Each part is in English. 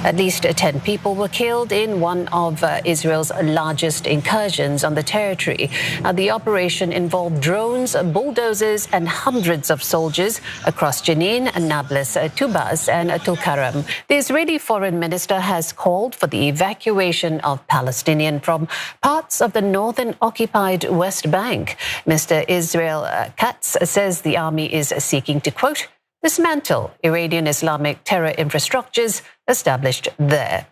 At least 10 people were killed in one of Israel's largest incursions on the territory. The operation involved drones, bulldozers, and hundreds of soldiers across Jenin, Nablus, Tubas, and Tulkarm. The Israeli foreign minister has called for the evacuation of Palestinians from parts of the northern occupied West Bank. Mr. Israel Katz says the army is seeking to, quote, dismantle Iranian Islamic terror infrastructures established there.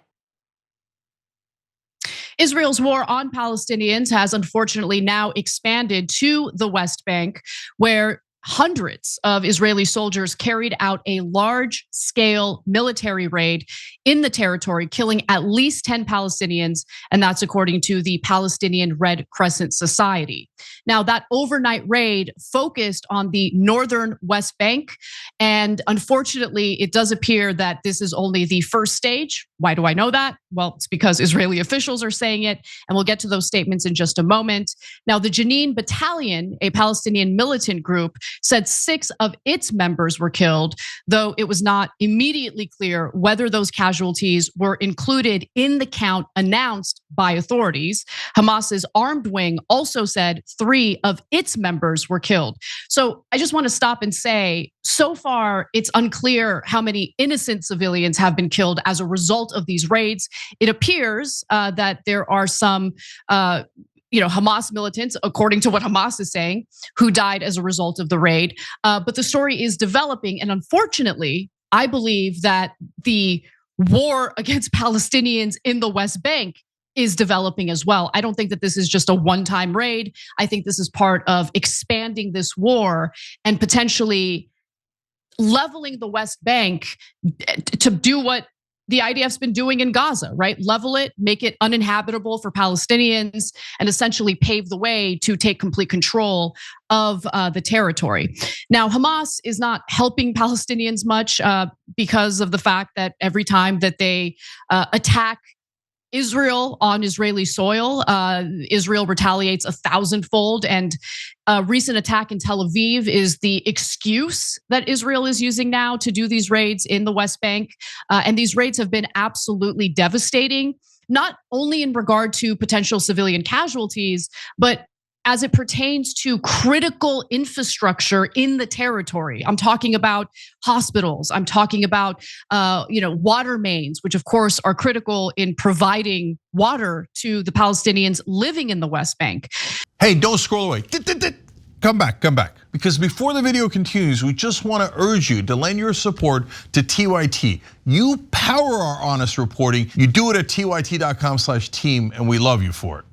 Israel's war on Palestinians has unfortunately now expanded to the West Bank, where hundreds of Israeli soldiers carried out a large-scale military raid in the territory, killing at least 10 Palestinians, and that's according to the Palestinian Red Crescent Society. Now, that overnight raid focused on the northern West Bank, and unfortunately, it does appear that this is only the first stage. Why do I know that? Well, it's because Israeli officials are saying it, and we'll get to those statements in just a moment. Now, the Jenin Battalion, a Palestinian militant group, said 6 of its members were killed, though it was not immediately clear whether those casualties were included in the count announced by authorities. Hamas's armed wing also said 3 of its members were killed. So I just want to stop and say, so far, it's unclear how many innocent civilians have been killed as a result of these raids. It appears that there are some Hamas militants, according to what Hamas is saying, who died as a result of the raid. But the story is developing, and unfortunately, I believe that the war against Palestinians in the West Bank is developing as well. I don't think that this is just a one-time raid. I think this is part of expanding this war and potentially leveling the West Bank to do what the IDF's been doing in Gaza, right? Level it, make it uninhabitable for Palestinians, and essentially pave the way to take complete control of the territory. Now, Hamas is not helping Palestinians much because of the fact that every time that they attack Israel on Israeli soil, Israel retaliates 1,000-fold, and a recent attack in Tel Aviv is the excuse that Israel is using now to do these raids in the West Bank. And these raids have been absolutely devastating, not only in regard to potential civilian casualties, but as it pertains to critical infrastructure in the territory. I'm talking about hospitals. I'm talking about water mains, which of course are critical in providing water to the Palestinians living in the West Bank. Hey, don't scroll away. Come back. Because before the video continues, we just want to urge you to lend your support to TYT. You power our honest reporting. You do it at tyt.com/team, and we love you for it.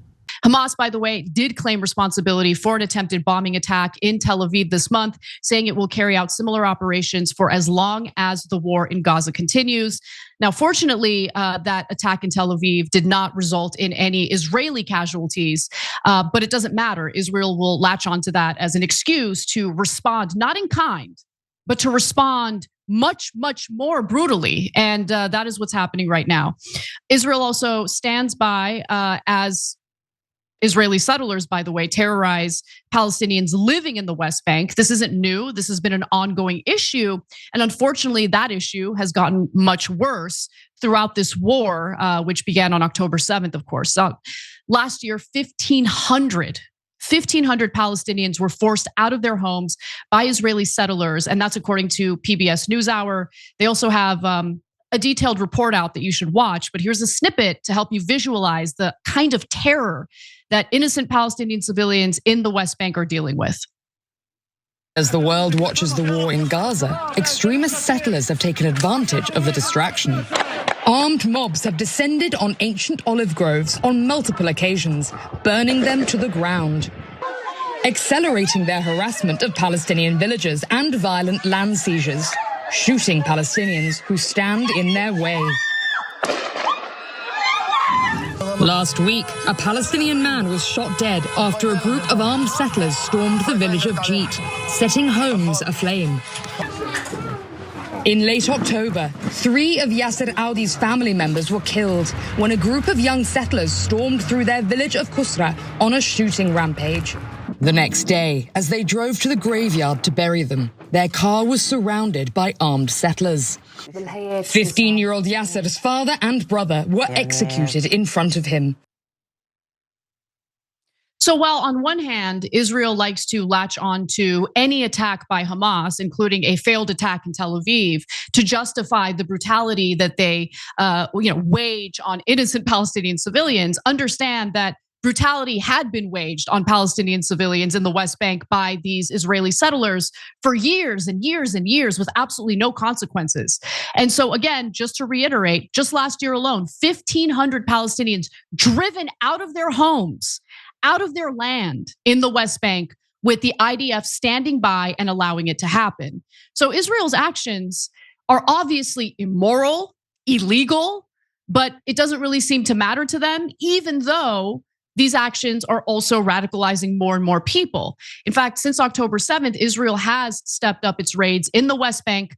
Hamas, by the way, did claim responsibility for an attempted bombing attack in Tel Aviv this month, saying it will carry out similar operations for as long as the war in Gaza continues. Now, fortunately, that attack in Tel Aviv did not result in any Israeli casualties, but it doesn't matter. Israel will latch onto that as an excuse to respond, not in kind, but to respond much, much more brutally. And that is what's happening right now. Israel also stands by as Israeli settlers, by the way, terrorize Palestinians living in the West Bank. This isn't new. This has been an ongoing issue. And unfortunately, that issue has gotten much worse throughout this war, which began on October 7th, of course. Last year, 1,500 Palestinians were forced out of their homes by Israeli settlers. And that's according to PBS NewsHour. They also have a detailed report out that you should watch, but here's a snippet to help you visualize the kind of terror that innocent Palestinian civilians in the West Bank are dealing with. As the world watches the war in Gaza, extremist settlers have taken advantage of the distraction. Armed mobs have descended on ancient olive groves on multiple occasions, burning them to the ground, accelerating their harassment of Palestinian villagers and violent land seizures, shooting Palestinians who stand in their way. Last week, a Palestinian man was shot dead after a group of armed settlers stormed the village of Jeet, setting homes aflame. In late October, 3 of Yasser Audi's family members were killed when a group of young settlers stormed through their village of Kusra on a shooting rampage. The next day, as they drove to the graveyard to bury them, Their car was surrounded by armed settlers. 15-year-old Yasser's father and brother were executed in front of him. So while on one hand, Israel likes to latch on to any attack by Hamas, including a failed attack in Tel Aviv, to justify the brutality that they wage on innocent Palestinian civilians, understand that brutality had been waged on Palestinian civilians in the West Bank by these Israeli settlers for years and years and years with absolutely no consequences. And so again, just to reiterate, just last year alone, 1,500 Palestinians driven out of their homes, out of their land in the West Bank, with the IDF standing by and allowing it to happen. So Israel's actions are obviously immoral, illegal, but it doesn't really seem to matter to them, even though these actions are also radicalizing more and more people. In fact, since October 7th, Israel has stepped up its raids in the West Bank.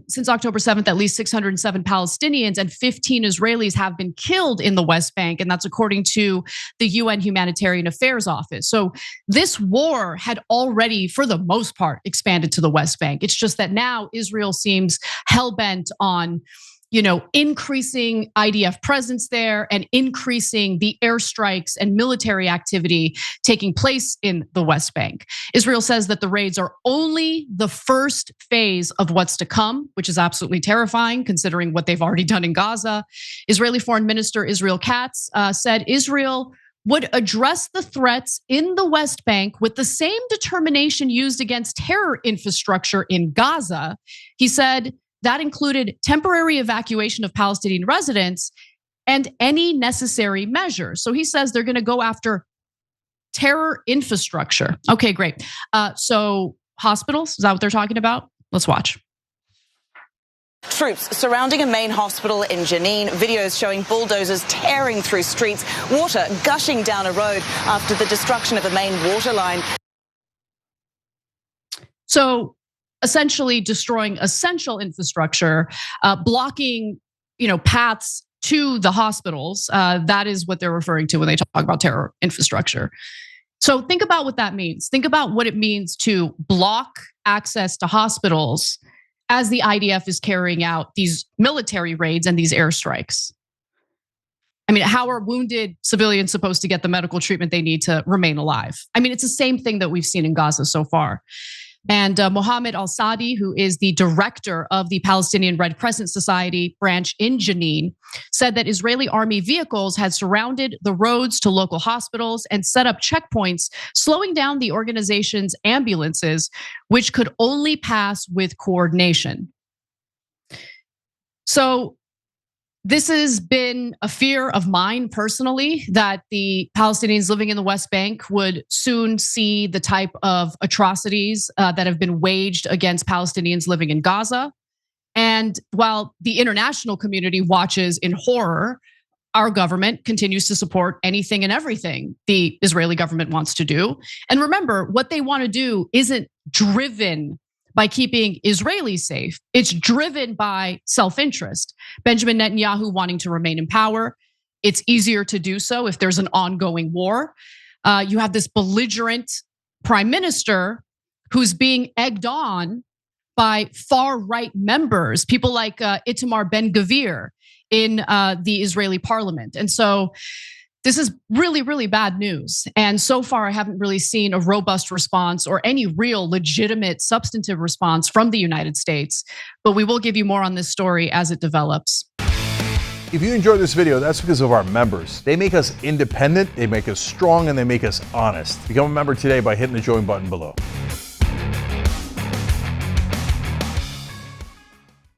Since October 7th, at least 607 Palestinians and 15 Israelis have been killed in the West Bank, and that's according to the UN Humanitarian Affairs Office. So this war had already, for the most part, expanded to the West Bank. It's just that now Israel seems hell-bent on increasing IDF presence there and increasing the airstrikes and military activity taking place in the West Bank. Israel says that the raids are only the first phase of what's to come, which is absolutely terrifying considering what they've already done in Gaza. Israeli Foreign Minister Israel Katz said Israel would address the threats in the West Bank with the same determination used against terror infrastructure in Gaza. He said that included temporary evacuation of Palestinian residents and any necessary measures. So he says they're going to go after terror infrastructure. Okay, great. So hospitals, is that what they're talking about? Let's watch. Troops surrounding a main hospital in Jenin, videos showing bulldozers tearing through streets, water gushing down a road after the destruction of a main water line. So essentially destroying essential infrastructure, blocking, paths to the hospitals. That is what they're referring to when they talk about terror infrastructure. So think about what that means. Think about what it means to block access to hospitals as the IDF is carrying out these military raids and these airstrikes. I mean, how are wounded civilians supposed to get the medical treatment they need to remain alive? I mean, it's the same thing that we've seen in Gaza so far. And Mohammed al-Sadi, who is the director of the Palestinian Red Crescent Society branch in Jenin, said that Israeli army vehicles had surrounded the roads to local hospitals and set up checkpoints, slowing down the organization's ambulances, which could only pass with coordination. So this has been a fear of mine personally, that the Palestinians living in the West Bank would soon see the type of atrocities that have been waged against Palestinians living in Gaza. And while the international community watches in horror, our government continues to support anything and everything the Israeli government wants to do. And remember, what they want to do isn't driven by keeping Israelis safe. It's driven by self-interest. Benjamin Netanyahu wanting to remain in power. It's easier to do so if there's an ongoing war. You have this belligerent prime minister who's being egged on by far-right members, people like Itamar Ben-Gvir in the Israeli parliament. And so this is really, really bad news. And so far, I haven't really seen a robust response or any real legitimate substantive response from the United States. But we will give you more on this story as it develops. If you enjoyed this video, that's because of our members. They make us independent, they make us strong, and they make us honest. Become a member today by hitting the join button below.